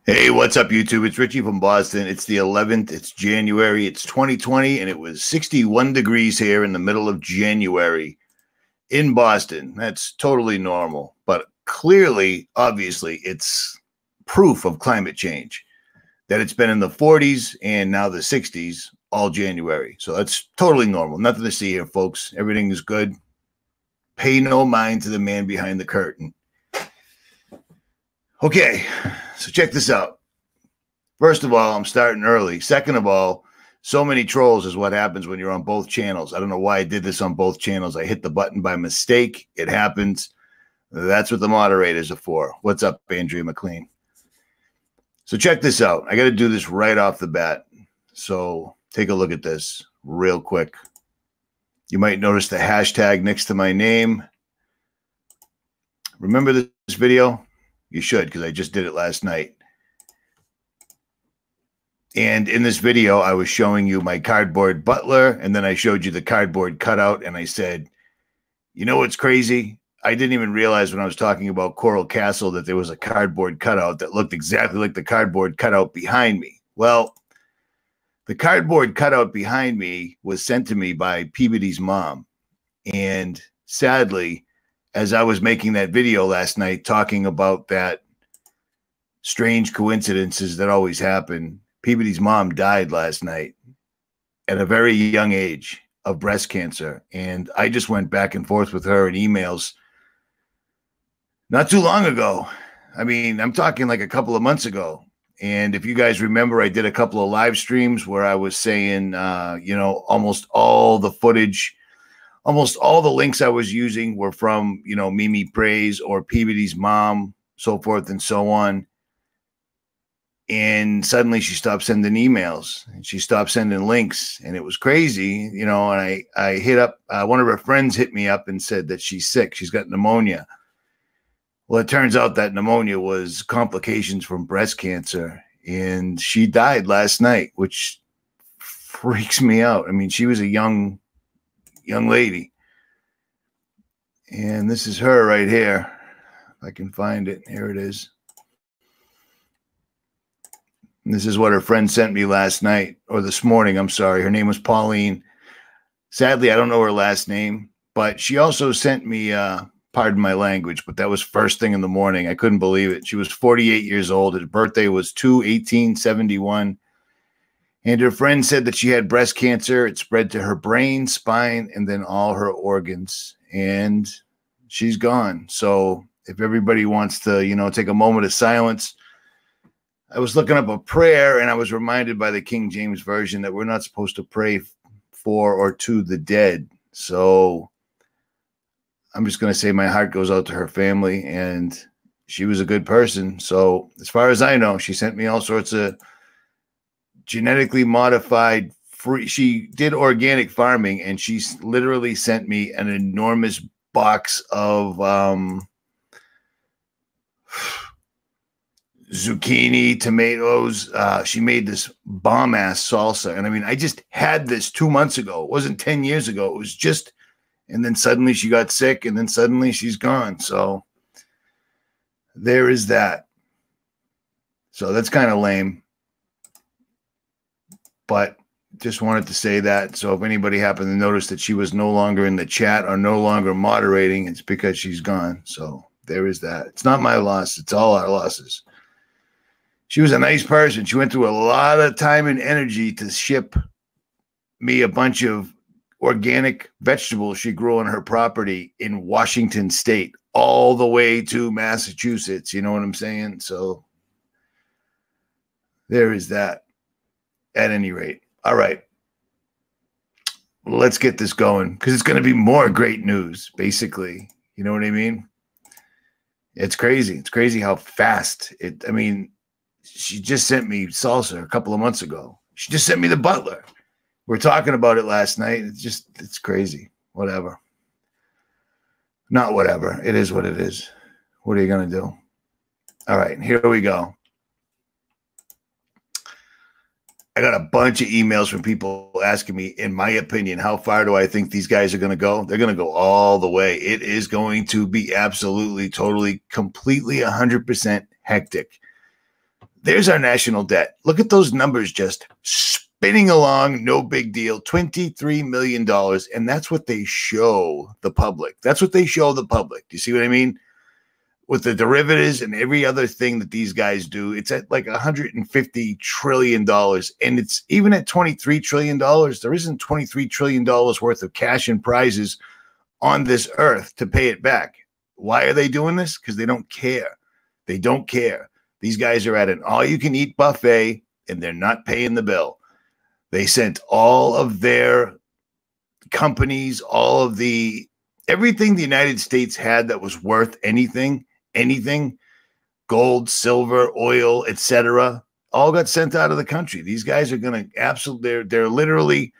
Hey, what's up, YouTube? It's Richie from Boston. It's the 11th. It's January. It's 2020, and it was 61 degrees here in the middle of January in Boston. That's totally normal, but clearly, obviously, it's proof of climate change that it's been in the 40s and now the 60s all January. So that's totally normal. Nothing to see here, folks. Everything is good. Pay no mind to the man behind the curtain. Okay, so check this out. First of all, I'm starting early. Second of all, so many trolls is what happens when you're on both channels. I don't know why I did this on both channels. I hit the button by mistake. It happens. That's what the moderators are for. What's up, Andrea McLean? So check this out. I got to do this right off the bat. So take a look at this real quick. You might notice the hashtag next to my name. Remember this video? You should, because I just did it last night. And in this video, I was showing you my cardboard butler, and then I showed you the cardboard cutout, and I said, you know what's crazy? I didn't even realize when I was talking about Coral Castle that there was a cardboard cutout that looked exactly like the cardboard cutout behind me. Well, the cardboard cutout behind me was sent to me by Peabody's mom. And sadly, as I was making that video last night talking about that strange coincidences that always happen, Peabody's mom died last night at a very young age of breast cancer. And I just went back and forth with her in emails not too long ago. I mean, I'm talking like a couple of months ago. And if you guys remember, I did a couple of live streams where I was saying, almost all the footage, almost all the links I was using were from, Mimi Praise or Peabody's mom, so forth and so on. And suddenly she stopped sending emails and she stopped sending links, and it was crazy, and I hit up, one of her friends hit me up and said that she's sick. She's got pneumonia. Well, it turns out that pneumonia was complications from breast cancer, and she died last night, which freaks me out. I mean, she was a young lady. And this is her right here. If I can find it. Here it is. And this is what her friend sent me last night, or this morning. I'm sorry. Her name was Pauline. Sadly, I don't know her last name, but she also sent me, pardon my language, but that was first thing in the morning. I couldn't believe it. She was 48 years old. Her birthday was 2/18/71. And her friend said that she had breast cancer. It spread to her brain, spine, and then all her organs. And she's gone. So if everybody wants to, take a moment of silence, I was looking up a prayer, and I was reminded by the King James Version that we're not supposed to pray for or to the dead. So I'm just going to say my heart goes out to her family, and she was a good person. So as far as I know, she sent me all sorts of genetically modified free. She did organic farming, and she literally sent me an enormous box of zucchini, tomatoes. She made this bomb ass salsa. And I mean, I just had this 2 months ago. It wasn't 10 years ago. It was just, and then suddenly she got sick, and then suddenly she's gone. So there is that. So that's kind of lame. But just wanted to say that. So if anybody happened to notice that she was no longer in the chat or no longer moderating, it's because she's gone. So there is that. It's not my loss. It's all our losses. She was a nice person. She went through a lot of time and energy to ship me a bunch of organic vegetables she grew on her property in Washington State, all the way to Massachusetts. You know what I'm saying? So there is that. At any rate. All right. Let's get this going, because it's going to be more great news, basically. You know what I mean? It's crazy. It's crazy how fast it, I mean, she just sent me salsa a couple of months ago. She just sent me the butler. We're talking about it last night. It's crazy. Whatever. Not whatever. It is what it is. What are you going to do? All right, here we go. I got a bunch of emails from people asking me, in my opinion, how far do I think these guys are going to go? They're going to go all the way. It is going to be absolutely, totally, completely 100% hectic. There's our national debt. Look at those numbers just spinning along. No big deal. $23 million. And that's what they show the public. That's what they show the public. Do you see what I mean? With the derivatives and every other thing that these guys do, it's at like $150 trillion. And it's even at $23 trillion, there isn't $23 trillion worth of cash and prizes on this earth to pay it back. Why are they doing this? Because they don't care. They don't care. These guys are at an all-you-can-eat buffet, and they're not paying the bill. They sent all of their companies, everything the United States had that was worth anything, gold, silver, oil, etc., all got sent out of the country. These guys are going to absolutely, they're literally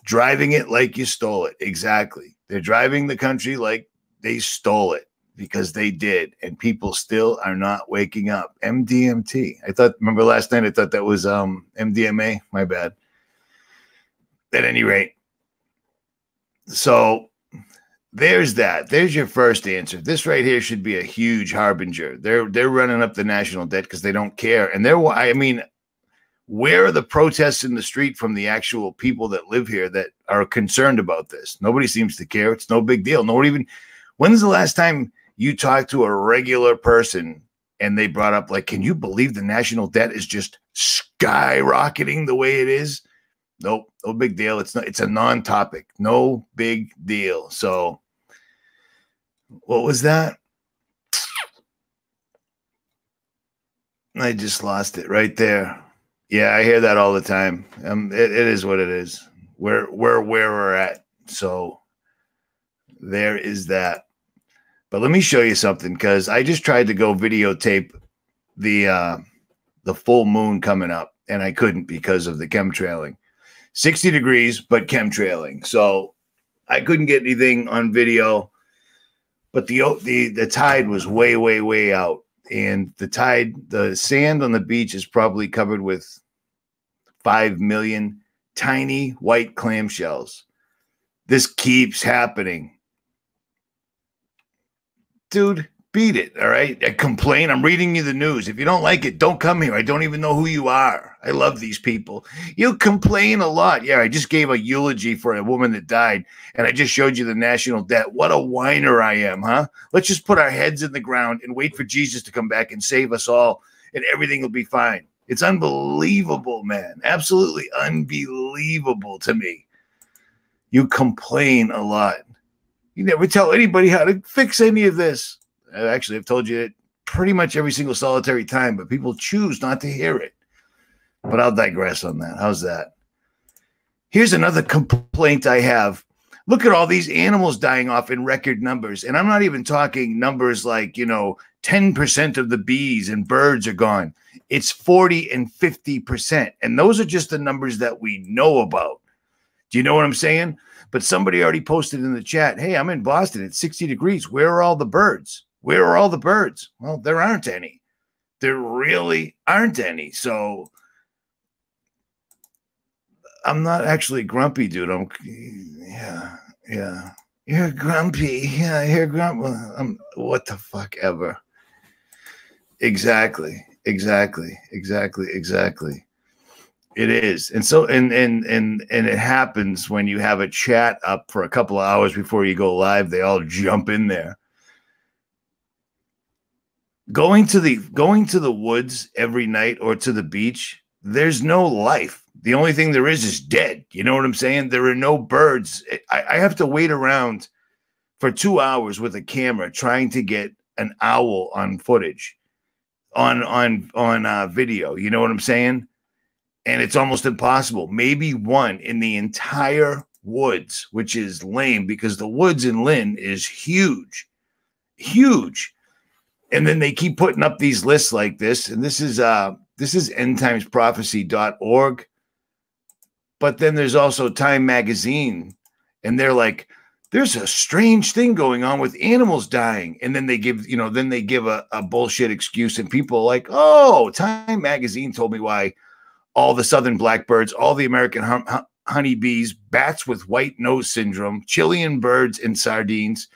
driving it like you stole it. Exactly. They're driving the country like they stole it because they did. And people still are not waking up. MDMT. Remember last night I thought that was MDMA. My bad. At any rate. So there's that. There's your first answer. This right here should be a huge harbinger. They're running up the national debt because they don't care. And where are the protests in the street from the actual people that live here that are concerned about this? Nobody seems to care. It's no big deal. When's the last time you talked to a regular person and they brought up, like, can you believe the national debt is just skyrocketing the way it is? Nope, no big deal. It's a non-topic. No big deal. So what was that? I just lost it right there. Yeah, I hear that all the time. It is what it is. We're where we're at. So there is that. But let me show you something, because I just tried to go videotape the full moon coming up, and I couldn't because of the chemtrailing. 60 degrees, but chemtrailing. So I couldn't get anything on video. But the tide was way, way, way out. And the sand on the beach is probably covered with 5 million tiny white clamshells. This keeps happening. Dude, beat it, all right? I complain. I'm reading you the news. If you don't like it, don't come here. I don't even know who you are. I love these people. You complain a lot. Yeah, I just gave a eulogy for a woman that died, and I just showed you the national debt. What a whiner I am, huh? Let's just put our heads in the ground and wait for Jesus to come back and save us all, and everything will be fine. It's unbelievable, man. Absolutely unbelievable to me. You complain a lot. You never tell anybody how to fix any of this. Actually, I've told you it pretty much every single solitary time, but people choose not to hear it. But I'll digress on that. How's that? Here's another complaint I have. Look at all these animals dying off in record numbers. And I'm not even talking numbers like, 10% of the bees and birds are gone. It's 40 and 50%. And those are just the numbers that we know about. Do you know what I'm saying? But somebody already posted in the chat, hey, I'm in Boston. It's 60 degrees. Where are all the birds? Where are all the birds? Well, there aren't any. There really aren't any. So I'm not actually grumpy, dude. Yeah. You're grumpy. Yeah, you're grumpy. What the fuck ever. Exactly. It is. And so, and it happens when you have a chat up for a couple of hours before you go live, they all jump in there. Going to the woods every night or to the beach, there's no life. The only thing there is dead. You know what I'm saying? There are no birds. I have to wait around for 2 hours with a camera trying to get an owl on footage, on video. You know what I'm saying? And it's almost impossible. Maybe one in the entire woods, which is lame because the woods in Lynn is huge. And then they keep putting up these lists like this. And this is endtimesprophecy.org. But then there's also Time Magazine. And they're like, there's a strange thing going on with animals dying. And then they give, a bullshit excuse. And people are like, oh, Time Magazine told me why all the southern blackbirds, all the American honeybees, bats with white nose syndrome, Chilean birds and sardines,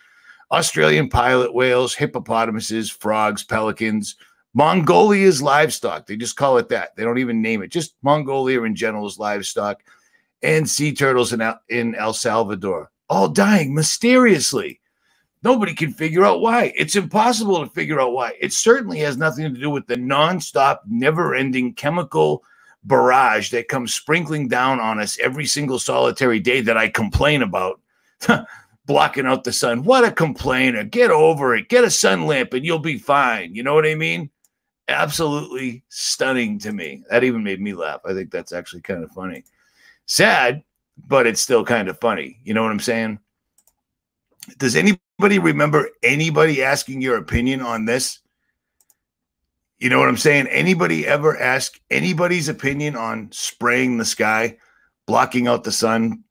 Australian pilot whales, hippopotamuses, frogs, pelicans, Mongolia's livestock. They just call it that. They don't even name it. Just Mongolia in general is livestock, and sea turtles in El Salvador, all dying mysteriously. Nobody can figure out why. It's impossible to figure out why. It certainly has nothing to do with the nonstop, never-ending chemical barrage that comes sprinkling down on us every single solitary day that I complain about. Blocking out the sun. What a complainer. Get over it. Get a sun lamp and you'll be fine. You know what I mean? Absolutely stunning to me. That even made me laugh. I think that's actually kind of funny. Sad, but it's still kind of funny. You know what I'm saying? Does anybody remember anybody asking your opinion on this? You know what I'm saying? Anybody ever ask anybody's opinion on spraying the sky, blocking out the sun,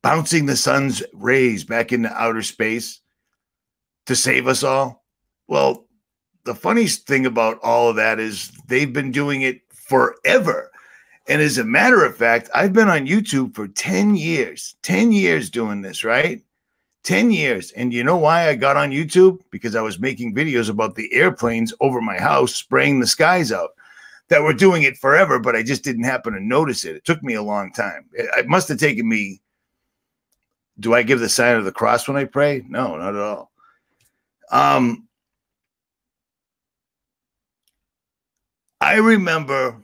bouncing the sun's rays back into outer space to save us all? Well, the funniest thing about all of that is they've been doing it forever. And as a matter of fact, I've been on YouTube for 10 years, 10 years doing this, right? 10 years. And you know why I got on YouTube? Because I was making videos about the airplanes over my house spraying the skies out that were doing it forever, but I just didn't happen to notice it. It took me a long time. It must have taken me. Do I give the sign of the cross when I pray? No, not at all. I remember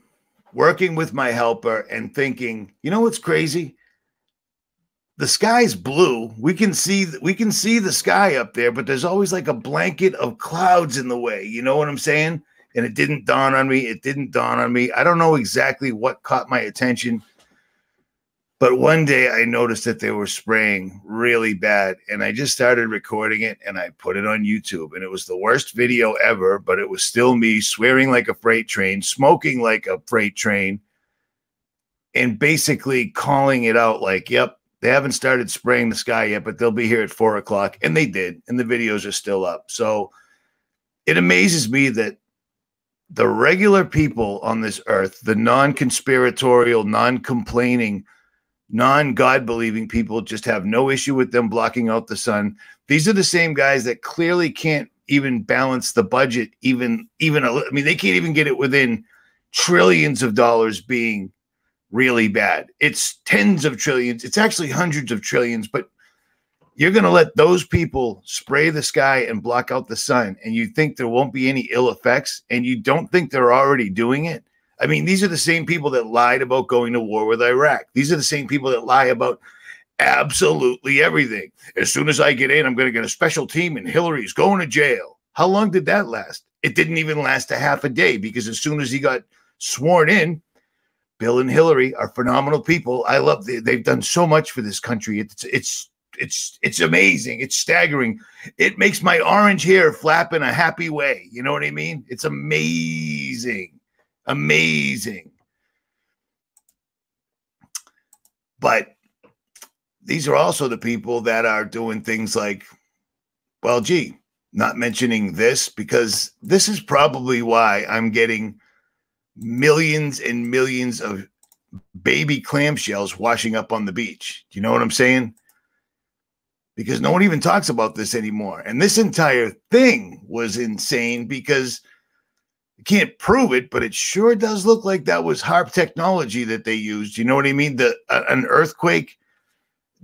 working with my helper and thinking, you know what's crazy? The sky's blue. We can see the sky up there, but there's always like a blanket of clouds in the way. You know what I'm saying? And it didn't dawn on me. It didn't dawn on me. I don't know exactly what caught my attention, but one day I noticed that they were spraying really bad, and I just started recording it and I put it on YouTube, and it was the worst video ever, but it was still me swearing like a freight train, smoking like a freight train, and basically calling it out like, yep, they haven't started spraying the sky yet, but they'll be here at 4 o'clock. And they did, and the videos are still up. So it amazes me that the regular people on this earth, the non-conspiratorial, non-complaining, non-God-believing people, just have no issue with them blocking out the sun. These are the same guys that clearly can't even balance the budget, I mean, they can't even get it within trillions of dollars being really bad. It's tens of trillions. It's actually hundreds of trillions, but you're going to let those people spray the sky and block out the sun, and you think there won't be any ill effects, and you don't think they're already doing it? I mean, these are the same people that lied about going to war with Iraq. These are the same people that lie about absolutely everything. As soon as I get in, I'm going to get a special team and Hillary's going to jail. How long did that last? It didn't even last a half a day, because as soon as he got sworn in, Bill and Hillary are phenomenal people. I love they've done so much for this country. It's amazing. It's staggering. It makes my orange hair flap in a happy way. You know what I mean? It's amazing. Amazing. But these are also the people that are doing things like, well, gee, not mentioning this, because this is probably why I'm getting millions and millions of baby clamshells washing up on the beach. Do you know what I'm saying? Because no one even talks about this anymore. And this entire thing was insane, because you can't prove it, but it sure does look like that was HARP technology that they used. You know what I mean? An earthquake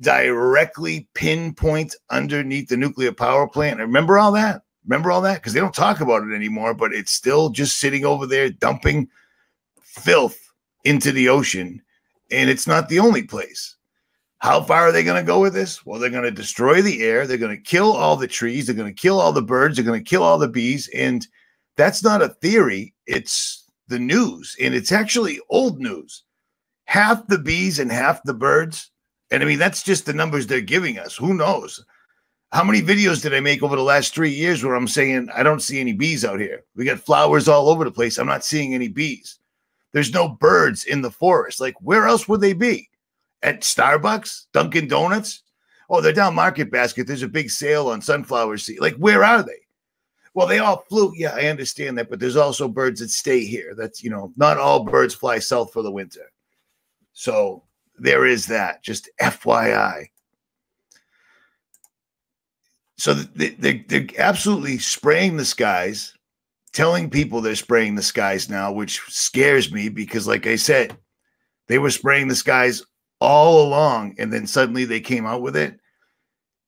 directly pinpoint underneath the nuclear power plant. Remember all that? Remember all that? Because they don't talk about it anymore, but it's still just sitting over there dumping filth into the ocean. And it's not the only place. How far are they going to go with this? Well, they're going to destroy the air. They're going to kill all the trees. They're going to kill all the birds. They're going to kill all the bees. And that's not a theory. It's the news. And it's actually old news. Half the bees and half the birds. And I mean, that's just the numbers they're giving us. Who knows? How many videos did I make over the last 3 years where I'm saying, I don't see any bees out here? We got flowers all over the place. I'm not seeing any bees. There's no birds in the forest. Like, where else would they be? At Starbucks? Dunkin' Donuts? Oh, they're down Market Basket. There's a big sale on sunflower seed. Like, where are they? Well, they all flew. Yeah, I understand that. But there's also birds that stay here. That's, you know, not all birds fly south for the winter. So there is that. Just FYI. So they're absolutely spraying the skies. telling people they're spraying the skies now, which scares me because, like I said, they were spraying the skies all along, and then suddenly they came out with it,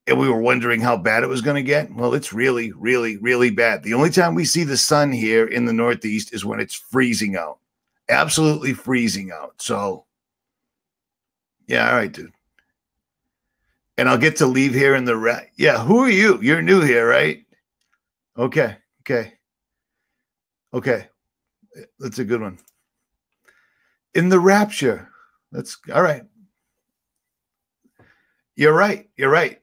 and we were wondering how bad it was going to get. Well, it's really, really, really bad. The only time we see the sun here in the Northeast is when it's freezing out. Absolutely freezing out. So, yeah, all right, dude. And I'll get to leave here in the yeah, who are you? You're new here, right? Okay, okay. Okay. That's a good one. In the rapture. That's all right. You're right. You're right.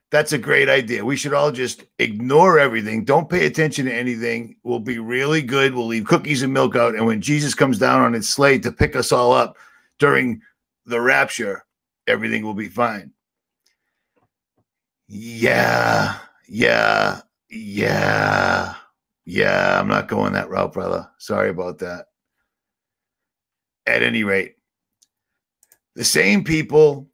That's a great idea. We should all just ignore everything. Don't pay attention to anything. We'll be really good. We'll leave cookies and milk out. And when Jesus comes down on his sleigh to pick us all up during the rapture, everything will be fine. Yeah. Yeah. Yeah. Yeah. I'm not going that route, brother. Sorry about that. At any rate, the same people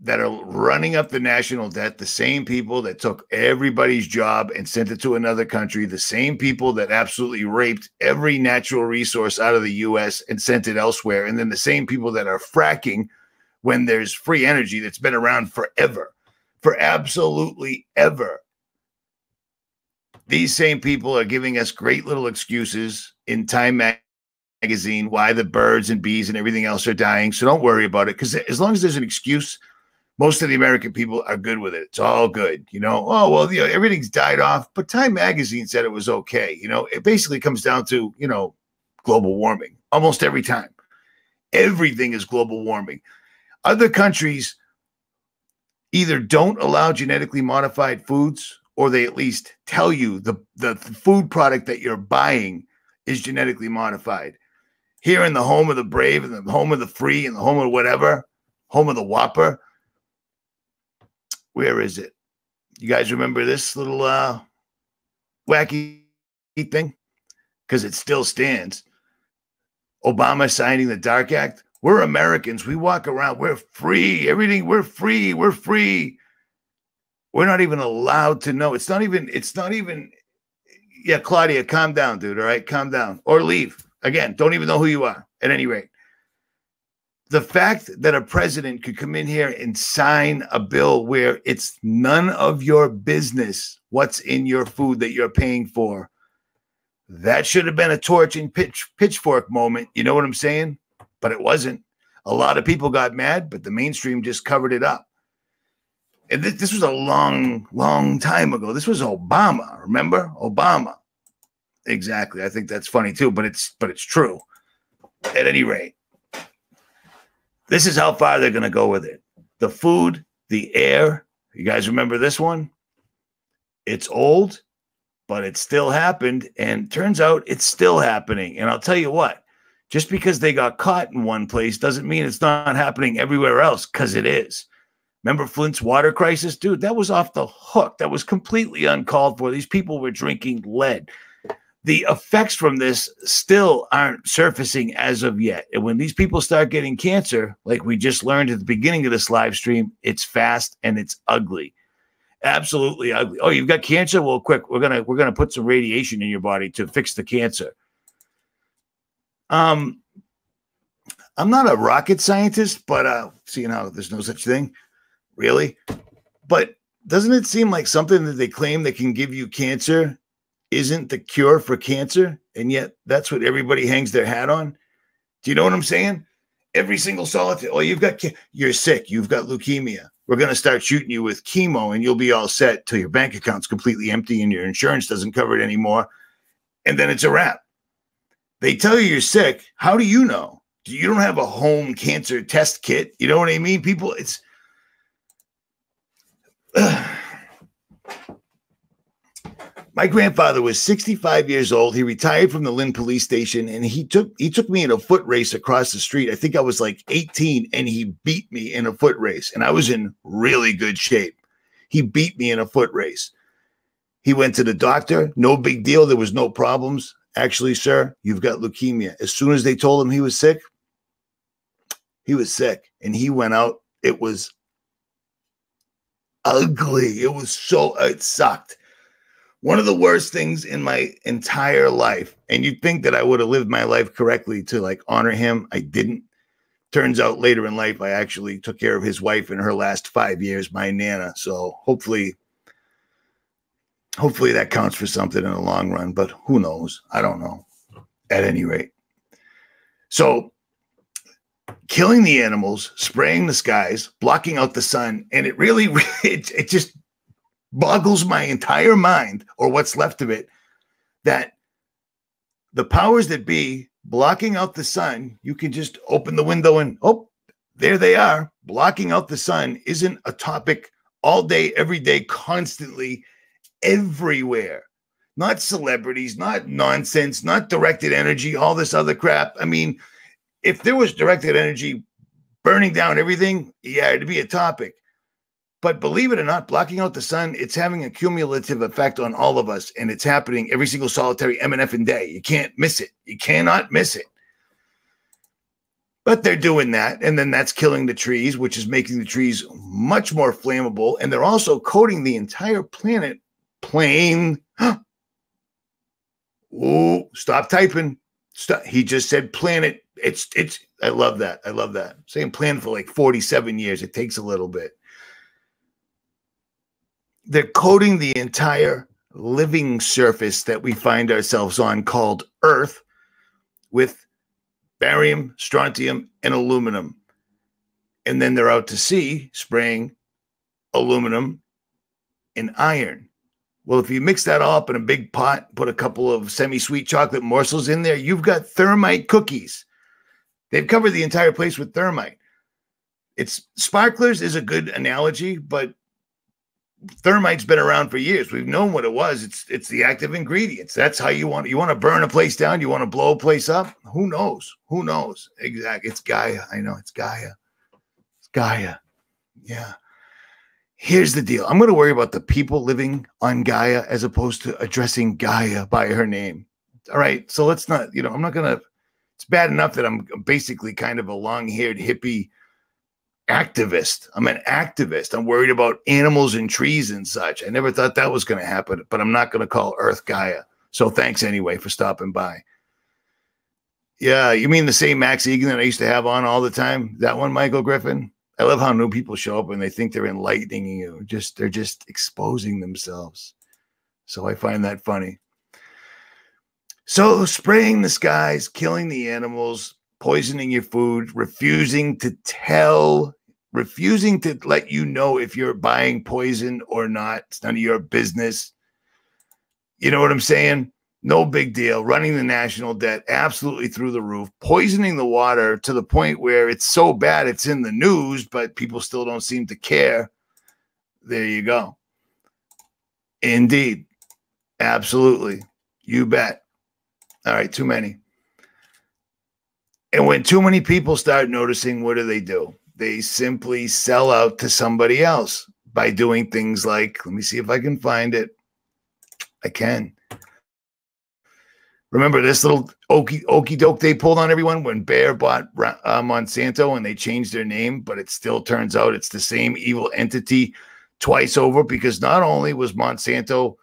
that are running up the national debt, the same people that took everybody's job and sent it to another country, the same people that absolutely raped every natural resource out of the U.S. and sent it elsewhere, and then the same people that are fracking when there's free energy that's been around forever, for absolutely ever. These same people are giving us great little excuses in Time magazine why the birds and bees and everything else are dying. So don't worry about it, because as long as there's an excuse, most of the American people are good with it. It's all good. You know, oh, well, you know, everything's died off, but Time magazine said it was okay. You know, it basically comes down to, you know, global warming almost every time. Everything is global warming. Other countries either don't allow genetically modified foods, or they at least tell you the food product that you're buying is genetically modified. Here in the home of the brave and the home of the free and the home of whatever, home of the Whopper, where is it? You guys remember this little wacky thing? Because it still stands. Obama signing the Dark Act. We're Americans. We walk around. We're free. Everything. We're free. We're free. We're not even allowed to know. It's not even. Yeah, Claudia, calm down, dude. All right, calm down. Or leave. Again, don't even know who you are. At any rate. The fact that a president could come in here and sign a bill where it's none of your business what's in your food that you're paying for, that should have been a torch and pitchfork moment. You know what I'm saying? But it wasn't. A lot of people got mad, but the mainstream just covered it up. And this was a long, long time ago. This was Obama. Remember? Obama. Exactly. I think that's funny too, but it's true. At any rate. This is how far they're going to go with it. The food, the air. You guys remember this one? It's old, but it still happened. And turns out it's still happening. And I'll tell you what, just because they got caught in one place doesn't mean it's not happening everywhere else, because it is. Remember Flint's water crisis? Dude, that was off the hook. That was completely uncalled for. These people were drinking lead. The effects from this still aren't surfacing as of yet. And when these people start getting cancer, like we just learned at the beginning of this live stream, it's fast and it's ugly. Absolutely ugly. Oh, you've got cancer? Well, quick, we're gonna put some radiation in your body to fix the cancer. I'm not a rocket scientist, but seeing how there's no such thing, really. But doesn't it seem like something that they claim that can give you cancer isn't the cure for cancer, and yet that's what everybody hangs their hat on? Do you know what I'm saying? Every single solitary, oh, you're sick, you've got leukemia. We're going to start shooting you with chemo, and you'll be all set till your bank account's completely empty and your insurance doesn't cover it anymore, and then it's a wrap. They tell you you're sick. How do you know? You don't have a home cancer test kit. You know what I mean? People, it's... My grandfather was 65 years old. He retired from the Lynn police station, and he took me in a foot race across the street. I think I was like 18, and he beat me in a foot race, and I was in really good shape. He beat me in a foot race. He went to the doctor. No big deal. There was no problems. Actually, sir, you've got leukemia. As soon as they told him he was sick, and he went out. It was ugly. It sucked. One of the worst things in my entire life. And you'd think that I would have lived my life correctly to like honor him. I didn't. Turns out later in life, I actually took care of his wife in her last 5 years, my Nana. So hopefully that counts for something in the long run, but who knows? I don't know. At any rate. So killing the animals, spraying the skies, blocking out the sun, and it really, it just boggles my entire mind, or what's left of it, that the powers that be blocking out the sun, you can just open the window and, oh, there they are. Blocking out the sun isn't a topic all day, every day, constantly, everywhere. Not celebrities, not nonsense, not directed energy, all this other crap. I mean, if there was directed energy burning down everything, yeah, it'd be a topic. But believe it or not, blocking out the sun, it's having a cumulative effect on all of us, and it's happening every single solitary MNF day. You can't miss it. You cannot miss it. But they're doing that, and then that's killing the trees, which is making the trees much more flammable, and they're also coating the entire planet plain. Oh, stop typing. Stop. He just said planet. It's I love that. I love that. Saying planet for like 47 years. It takes a little bit. They're coating the entire living surface that we find ourselves on, called Earth, with barium, strontium, and aluminum. And then they're out to sea spraying aluminum and iron. Well, if you mix that all up in a big pot, put a couple of semi-sweet chocolate morsels in there, you've got thermite cookies. They've covered the entire place with thermite. It's sparklers is a good analogy, but thermite's been around for years. We've known what it was. It's the active ingredients. That's how you want to burn a place down. You want to blow a place up. Who knows? Who knows? Exactly. It's Gaia. I know it's Gaia. It's Gaia. Yeah. Here's the deal. I'm going to worry about the people living on Gaia as opposed to addressing Gaia by her name. All right. So let's not, I'm not going to, it's bad enough that I'm basically kind of a long-haired hippie activist. I'm an activist. I'm worried about animals and trees and such. I never thought that was going to happen, but I'm not going to call Earth Gaia. So thanks anyway for stopping by. Yeah, you mean the same Max Egan that I used to have on all the time? That one, Michael Griffin? I love how new people show up and they think they're enlightening you. They're just exposing themselves. So I find that funny. So spraying the skies, killing the animals, poisoning your food, refusing to let you know if you're buying poison or not. It's none of your business. You know what I'm saying? No big deal. Running the national debt absolutely through the roof, poisoning the water to the point where it's so bad it's in the news, but people still don't seem to care. There you go. Indeed. Absolutely. You bet. All right, too many. And when too many people start noticing, what do? They simply sell out to somebody else by doing things like, let me see if I can find it. I can. Remember this little okey doke they pulled on everyone when Bayer bought Monsanto and they changed their name, but it still turns out it's the same evil entity twice over, because not only was Monsanto,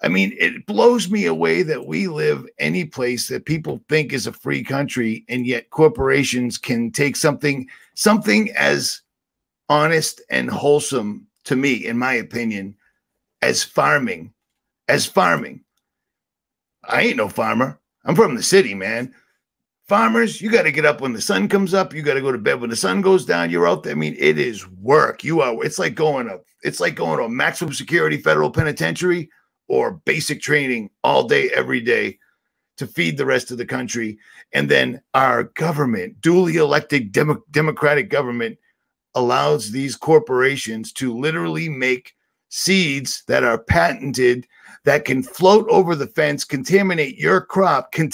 I mean, it blows me away that we live any place that people think is a free country, and yet corporations can take something as honest and wholesome, to me, in my opinion, as farming. I ain't no farmer. I'm from the city, man. Farmers, you got to get up when the sun comes up. You got to go to bed when the sun goes down. You're out there. I mean, it is work. It's like going to a maximum security federal penitentiary or basic training all day, every day to feed the rest of the country. And then our government, duly elected democratic government, allows these corporations to literally make seeds that are patented, that can float over the fence, contaminate your crop, and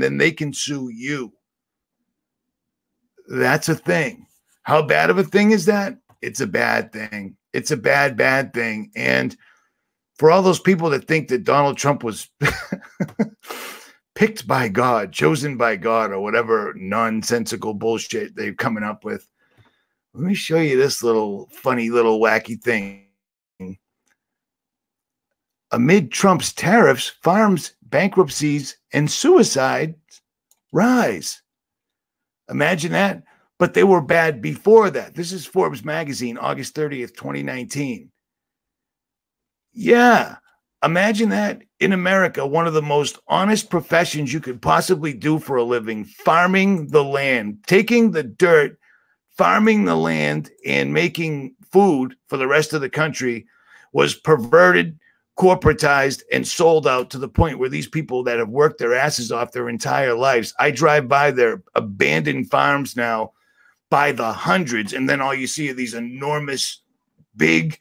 then they can sue you. That's a thing. How bad of a thing is that? It's a bad thing. It's a bad, bad thing. And for all those people that think that Donald Trump was picked by God, chosen by God, or whatever nonsensical bullshit they're coming up with, let me show you this little funny little wacky thing. Amid Trump's tariffs, farms, bankruptcies, and suicides rise. Imagine that. But they were bad before that. This is Forbes magazine, August 30th, 2019. Yeah. Imagine that in America, one of the most honest professions you could possibly do for a living, farming the land, taking the dirt, farming the land, and making food for the rest of the country was perverted, corporatized, and sold out to the point where these people that have worked their asses off their entire lives, I drive by their abandoned farms now by the hundreds, and then all you see are these enormous, big,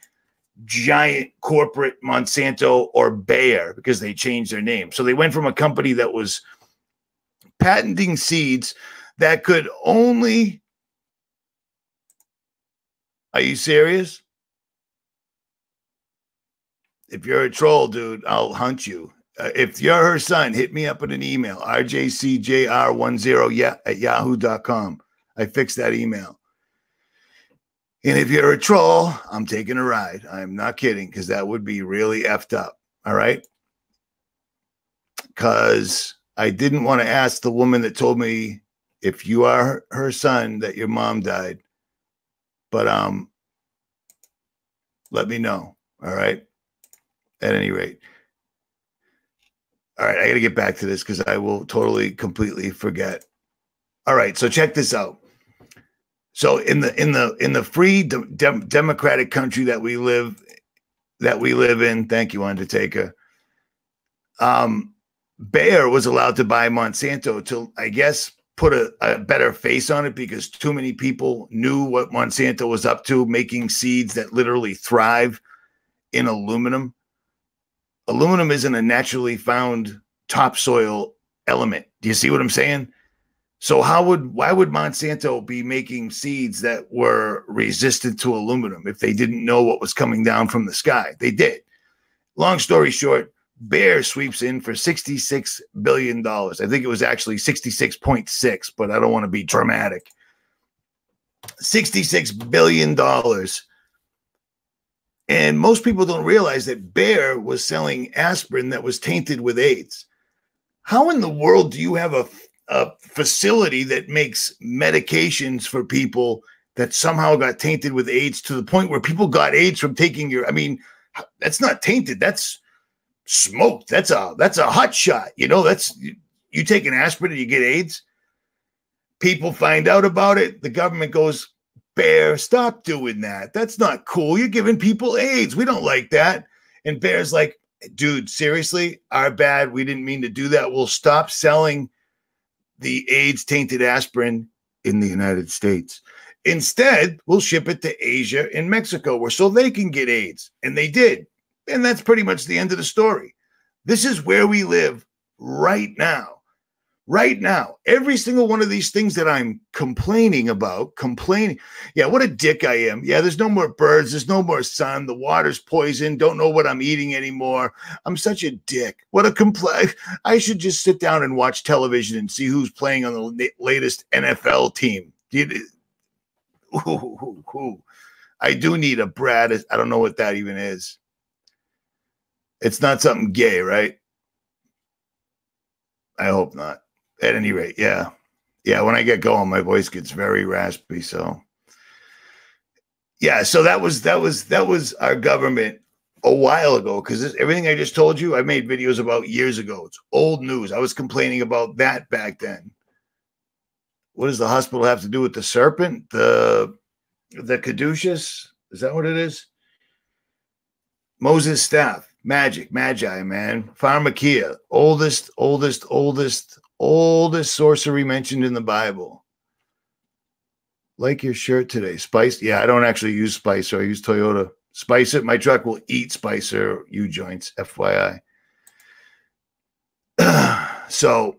giant corporate Monsanto or Bayer, because they changed their name. So they went from a company that was patenting seeds that could only, are you serious? If you're a troll, dude, I'll hunt you. If you're her son, hit me up in an email, rjcjr10 at yahoo.com. I fixed that email. And if you're a troll, I'm taking a ride. I'm not kidding, because that would be really effed up. All right. Because I didn't want to ask the woman that told me if you are her son that your mom died. But let me know. All right. At any rate. All right. I got to get back to this because I will totally, completely forget. All right. So check this out. So in the free democratic country that we live in, thank you, Undertaker. Bayer was allowed to buy Monsanto to, I guess, put a better face on it, because too many people knew what Monsanto was up to, making seeds that literally thrive in aluminum. Aluminum isn't a naturally found topsoil element. Do you see what I'm saying? So why would Monsanto be making seeds that were resistant to aluminum if they didn't know what was coming down from the sky? They did. Long story short, Bayer sweeps in for $66 billion. I think it was actually 66.6, but I don't want to be dramatic. $66 billion. And most people don't realize that Bayer was selling aspirin that was tainted with AIDS. How in the world do you have a facility that makes medications for people that somehow got tainted with AIDS, to the point where people got AIDS from taking your, I mean, that's not tainted. That's smoked. That's a hot shot. You know, that's, you take an aspirin and you get AIDS. People find out about it. The government goes, Bayer, stop doing that. That's not cool. You're giving people AIDS. We don't like that. And Bayer's like, dude, seriously, our bad. We didn't mean to do that. We'll stop selling the AIDS tainted aspirin in the United States. Instead, we'll ship it to Asia and Mexico, so they can get AIDS. And they did. And that's pretty much the end of the story. This is where we live right now. Right now, every single one of these things that I'm complaining about, yeah, what a dick I am. Yeah, there's no more birds. There's no more sun. The water's poisoned. Don't know what I'm eating anymore. I'm such a dick. What a complaint. I should just sit down and watch television and see who's playing on the latest NFL team. I do need a Brad. I don't know what that even is. It's not something gay, right? I hope not. At any rate, yeah. Yeah, when I get going, my voice gets very raspy. So yeah, so that was our government a while ago, because everything I just told you, I made videos about years ago. It's old news. I was complaining about that back then. What does the hospital have to do with the serpent? The caduceus? Is that what it is? Moses' staff. Magic, magi, man. Pharmakia. Oldest sorcery mentioned in the Bible. Like your shirt today. Spice. Yeah, I don't actually use Spicer. I use Toyota. Spice it. My truck will eat Spicer U-joints, FYI. So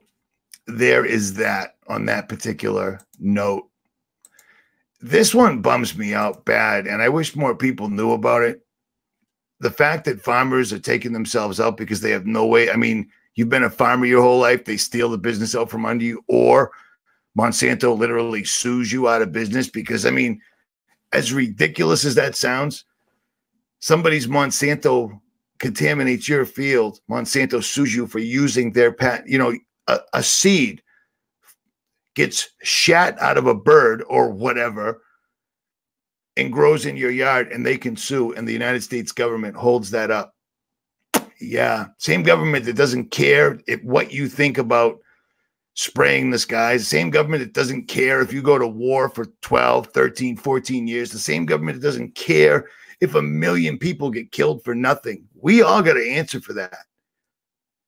there is that on that particular note. This one bums me out bad, and I wish more people knew about it. The fact that farmers are taking themselves out because they have no way. I mean, you've been a farmer your whole life. They steal the business out from under you, or Monsanto literally sues you out of business because, I mean, as ridiculous as that sounds, somebody's Monsanto contaminates your field, Monsanto sues you for using their patent. You know, a seed gets shat out of a bird or whatever and grows in your yard, and they can sue, and the United States government holds that up. Yeah, same government that doesn't care what you think about spraying the skies, the same government that doesn't care if you go to war for 12, 13, 14 years, the same government that doesn't care if 1 million people get killed for nothing. We all got to answer for that.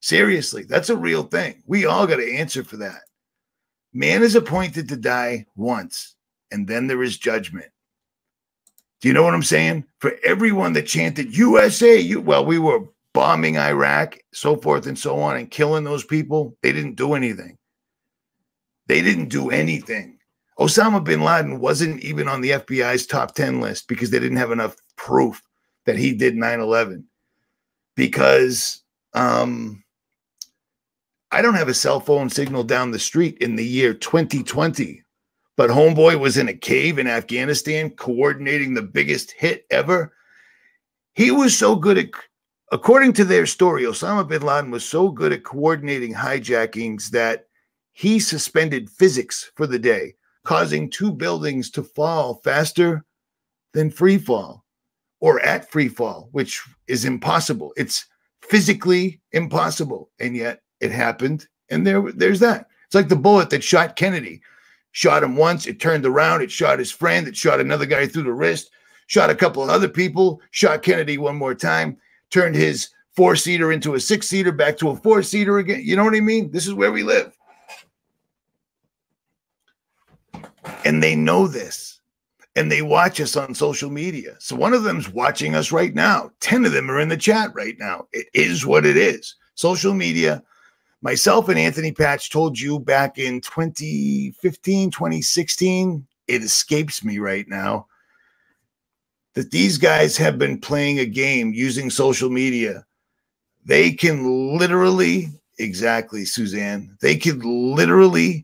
Seriously, that's a real thing. We all got to answer for that. Man is appointed to die once, and then there is judgment. Do you know what I'm saying? For everyone that chanted USA, well, we were bombing Iraq, so forth and so on, and killing those people, they didn't do anything. They didn't do anything. Osama bin Laden wasn't even on the FBI's top 10 list because they didn't have enough proof that he did 9/11. Because I don't have a cell phone signal down the street in the year 2020, but homeboy was in a cave in Afghanistan coordinating the biggest hit ever. He was so good at, according to their story, Osama bin Laden was so good at coordinating hijackings that he suspended physics for the day, causing 2 buildings to fall faster than free fall or at free fall, which is impossible. It's physically impossible. And yet it happened. And there's that. It's like the bullet that shot Kennedy. Shot him once. It turned around. It shot his friend. It shot another guy through the wrist. Shot a couple of other people. Shot Kennedy one more time. Turned his 4-seater into a 6-seater, back to a 4-seater again. You know what I mean? This is where we live. And they know this, and they watch us on social media. So one of them's watching us right now. 10 of them are in the chat right now. It is what it is. Social media. Myself and Anthony Patch told you back in 2015, 2016, it escapes me right now, that these guys have been playing a game using social media. They can literally, exactly, Suzanne, they can literally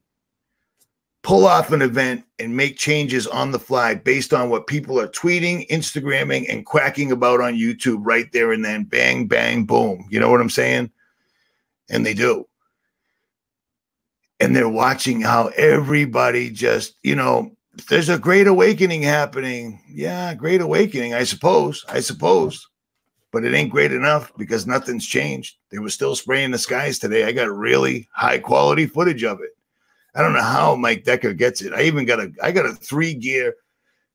pull off an event and make changes on the fly based on what people are tweeting, Instagramming, and quacking about on YouTube right there and then. Bang, bang, boom. You know what I'm saying? And they do. And they're watching how everybody just, you know, there's a great awakening happening. Yeah, great awakening, I suppose. But it ain't great enough because nothing's changed. They were still spraying the skies today. I got really high quality footage of it. I don't know how Mike Decker gets it. I got a 3-gear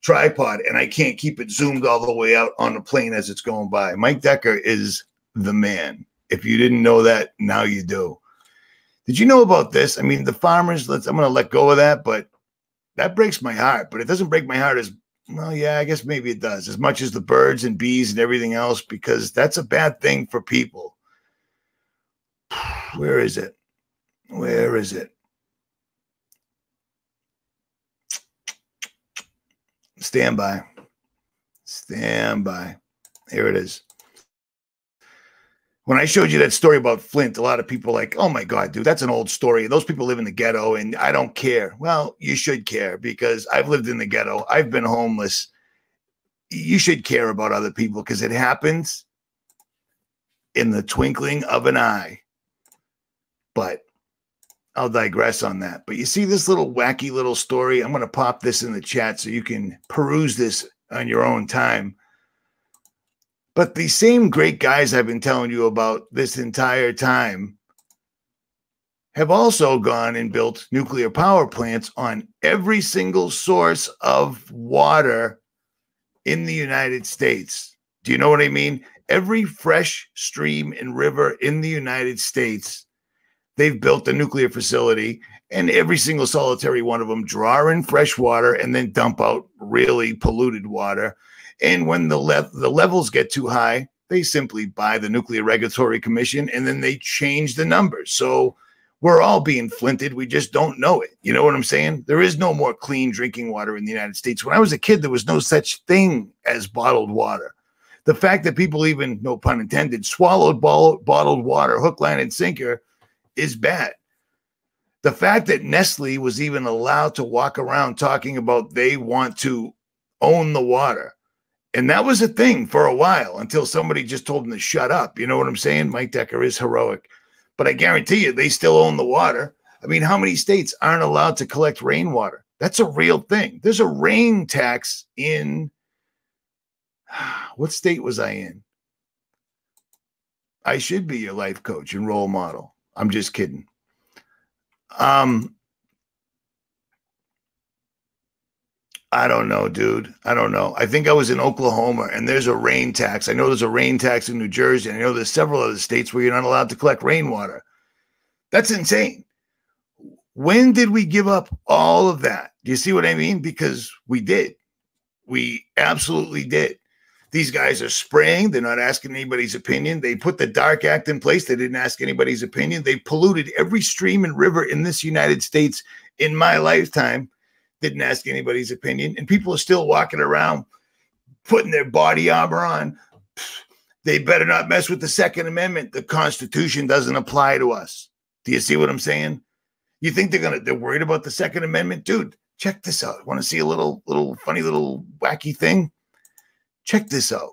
tripod, and I can't keep it zoomed all the way out on the plane as it's going by. Mike Decker is the man. If you didn't know that, now you do. Did you know about this? I mean, the farmers, I'm going to let go of that, but that breaks my heart. But it doesn't break my heart as, well, yeah, I guess maybe it does, as much as the birds and bees and everything else, because that's a bad thing for people. Where is it? Where is it? Stand by. Stand by. Here it is. When I showed you that story about Flint, a lot of people were like, oh my God, dude, that's an old story. Those people live in the ghetto and I don't care. Well, you should care because I've lived in the ghetto. I've been homeless. You should care about other people because it happens in the twinkling of an eye. But I'll digress on that. But you see this little wacky little story? I'm going to pop this in the chat so you can peruse this on your own time. But the same great guys I've been telling you about this entire time have also gone and built nuclear power plants on every single source of water in the United States. Do you know what I mean? Every fresh stream and river in the United States, they've built a nuclear facility, and every single solitary one of them draw in fresh water and then dump out really polluted water. And when the levels get too high, they simply buy the Nuclear Regulatory Commission and then they change the numbers. So we're all being flinted. We just don't know it. You know what I'm saying? There is no more clean drinking water in the United States. When I was a kid, there was no such thing as bottled water. The fact that people even, no pun intended, swallowed bottled water, hook, line, and sinker is bad. The fact that Nestle was even allowed to walk around talking about they want to own the water And that was a thing for a while until somebody just told him to shut up. You know what I'm saying? Mike Decker is heroic. But I guarantee you, they still own the water. I mean, how many states aren't allowed to collect rainwater? That's a real thing. There's a rain tax in, what state was I in? I should be your life coach and role model. I'm just kidding. I don't know, dude. I don't know. I think I was in Oklahoma, and there's a rain tax. I know there's a rain tax in New Jersey. I know there's several other states where you're not allowed to collect rainwater. That's insane. When did we give up all of that? Do you see what I mean? Because we did. We absolutely did. These guys are spraying. They're not asking anybody's opinion. They put the Dark Act in place. They didn't ask anybody's opinion. They polluted every stream and river in this United States in my lifetime. Didn't ask anybody's opinion. And people are still walking around putting their body armor on. They better not mess with the Second Amendment. The Constitution doesn't apply to us. Do you see what I'm saying? You think they're worried about the Second Amendment? Dude, check this out. Want to see a little funny little wacky thing? Check this out.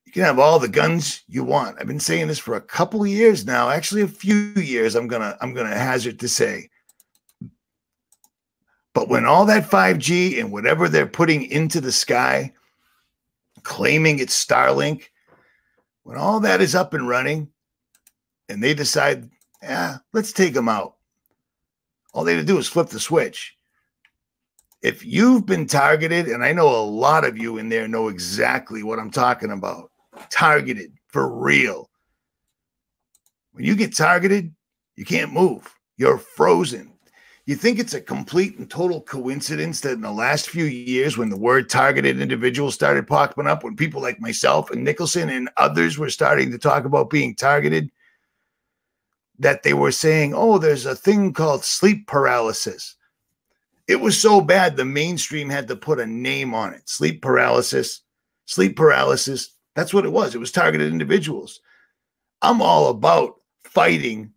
You can have all the guns you want. I've been saying this for a couple of years now. Actually, a few years, I'm gonna hazard to say. But when all that 5G and whatever they're putting into the sky, claiming it's Starlink, when all that is up and running, and they decide, yeah, let's take them out. All they have to do is flip the switch. If you've been targeted, and I know a lot of you in there know exactly what I'm talking about, targeted for real. When you get targeted, you can't move. You're frozen. You think it's a complete and total coincidence that in the last few years, when the word targeted individuals started popping up, when people like myself and Nicholson and others were starting to talk about being targeted, that they were saying, oh, there's a thing called sleep paralysis. It was so bad, the mainstream had to put a name on it. Sleep paralysis. That's what it was. It was targeted individuals. I'm all about fighting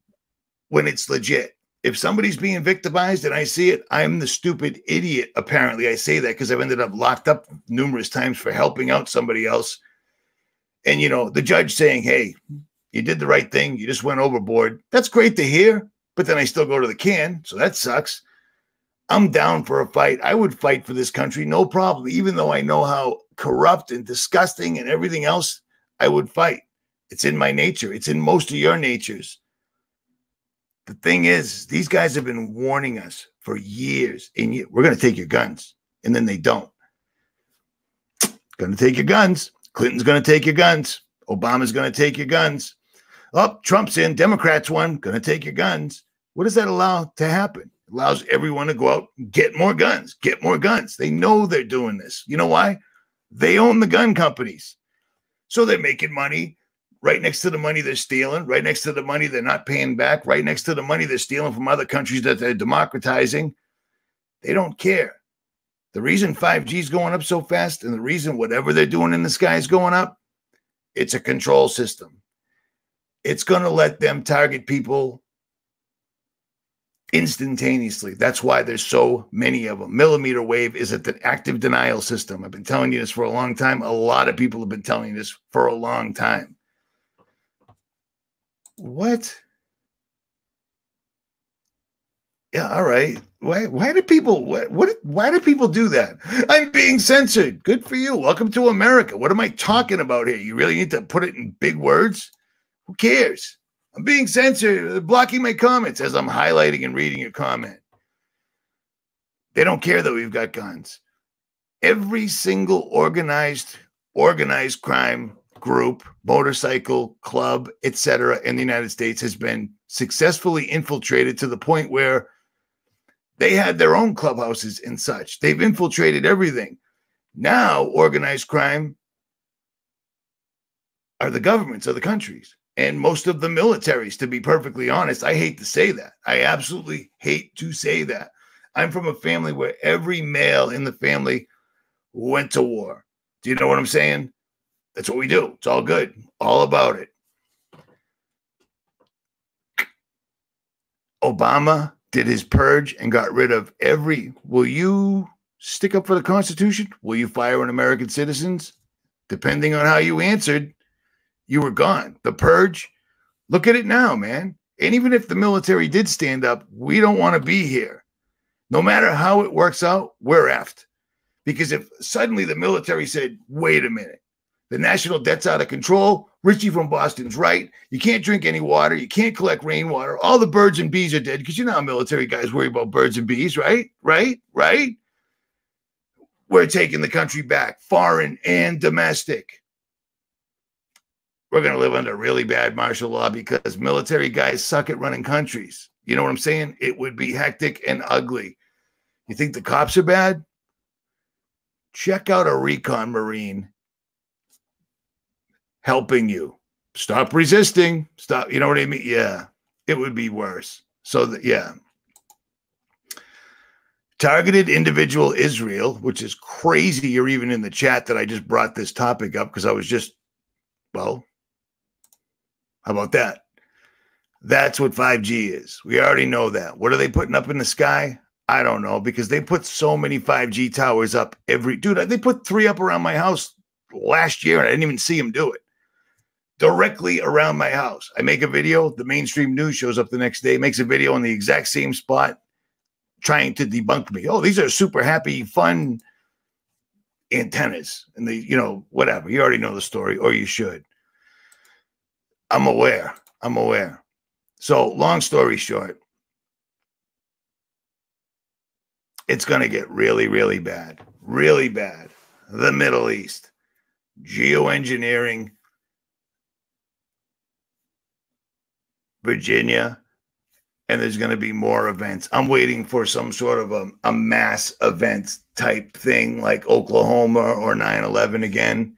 when it's legit. If somebody's being victimized and I see it, I'm the stupid idiot. Apparently, I say that because I've ended up locked up numerous times for helping out somebody else. And, you know, the judge saying, hey, you did the right thing. You just went overboard. That's great to hear. But then I still go to the can. So that sucks. I'm down for a fight. I would fight for this country. No problem. Even though I know how corrupt and disgusting and everything else, I would fight. It's in my nature. It's in most of your natures. The thing is, these guys have been warning us for years. And we're going to take your guns. And then they don't. Going to take your guns. Clinton's going to take your guns. Obama's going to take your guns. Oh, Trump's in. Democrats won. Going to take your guns. What does that allow to happen? It allows everyone to go out and get more guns. Get more guns. They know they're doing this. You know why? They own the gun companies. So they're making money. Right next to the money they're stealing, right next to the money they're not paying back, right next to the money they're stealing from other countries that they're democratizing. They don't care. The reason 5G is going up so fast and the reason whatever they're doing in the sky is going up, it's a control system. It's going to let them target people instantaneously. That's why there's so many of them. Millimeter wave is an active denial system. I've been telling you this for a long time. A lot of people have been telling you this for a long time. What? Yeah, all right. Why do people why do people do that? I'm being censored. Good for you. Welcome to America. What am I talking about here? You really need to put it in big words? Who cares? I'm being censored. They're blocking my comments as I'm highlighting and reading your comment. They don't care that we've got guns. Every single organized crime group, motorcycle club, etc., in the United States has been successfully infiltrated to the point where they had their own clubhouses and such. They've infiltrated everything. Now, organized crime are the governments of the countries and most of the militaries, to be perfectly honest. I hate to say that. I absolutely hate to say that. I'm from a family where every male in the family went to war. Do you know what I'm saying? That's what we do. It's all good. All about it. Obama did his purge and got rid of every... Will you Stick up for the Constitution? Will you fire on American citizens? Depending on how you answered, you were gone. The purge, look at it now, man. And even if the military did stand up, we don't want to be here. No matter how it works out, we're effed. Because if suddenly the military said, wait a minute, the national debt's out of control, Richie from Boston's right, you can't drink any water, you can't collect rainwater, all the birds and bees are dead, because you know how military guys worry about birds and bees, right? Right? We're taking the country back, foreign and domestic. We're going to live under really bad martial law because military guys suck at running countries. You know what I'm saying? It would be hectic and ugly. You think the cops are bad? Check out a recon Marine helping you. Stop resisting. Stop. You know what I mean? Yeah, it would be worse. So, yeah. Targeted individual Israel, which is crazy. You're even in the chat that I just brought this topic up because I was just, well, how about that? That's what 5G is. We already know that. What are they putting up in the sky? I don't know, because they put so many 5G towers up dude, they put 3 up around my house last year and I didn't even see them do it. Directly around my house. I make a video, the mainstream news shows up the next day, makes a video on the exact same spot trying to debunk me. Oh, these are super happy, fun antennas. And you know, whatever. You already know the story, or you should. I'm aware. So long story short, it's going to get really, really bad. Really bad. The Middle East. Geoengineering. Virginia. And there's going to be more events. I'm waiting for some sort of a mass event type thing like Oklahoma or 9/11 again.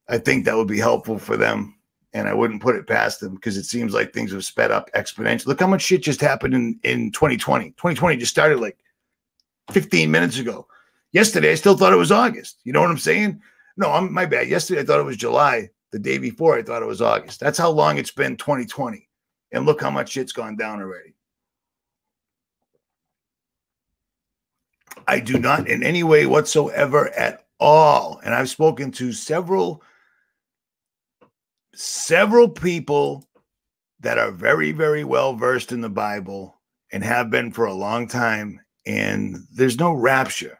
I think that would be helpful for them. And I wouldn't put it past them because it seems like things have sped up exponentially. Look how much shit just happened in 2020. 2020 just started like 15 minutes ago. Yesterday, I still thought it was August. You know what I'm saying? No, my bad. Yesterday, I thought it was July. The day before, I thought it was August. That's how long it's been 2020. And look how much shit's gone down already. I do not in any way whatsoever at all. And I've spoken to several people that are very, very well versed in the Bible and have been for a long time. And there's no rapture.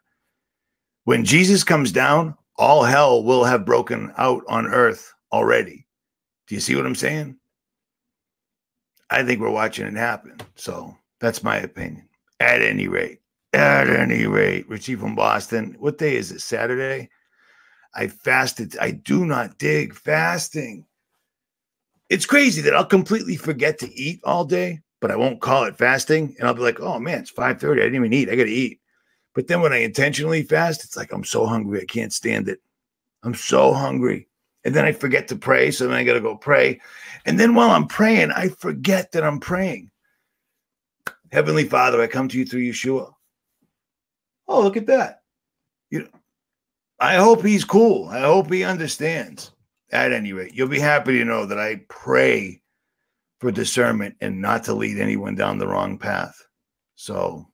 When Jesus comes down, all hell will have broken out on earth already. Do you see what I'm saying? I think we're watching it happen. So that's my opinion. At any rate, Richie from Boston. What day is it? Saturday? I fasted. I do not dig fasting. It's crazy that I'll completely forget to eat all day, but I won't call it fasting. And I'll be like, oh man, it's 5:30. I didn't even eat. I got to eat. But then when I intentionally fast, it's like, I'm so hungry. I can't stand it. I'm so hungry. And then I forget to pray. So then I got to go pray. And then while I'm praying, I forget that I'm praying. Heavenly Father, I come to you through Yeshua. Oh, look at that. I hope he's cool. I hope he understands. At any rate, you'll be happy to know that I pray for discernment and not to lead anyone down the wrong path. So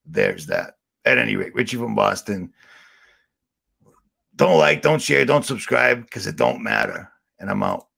there's that. At any rate, Richie from Boston. Don't like, don't share, don't subscribe because it don't matter. And I'm out.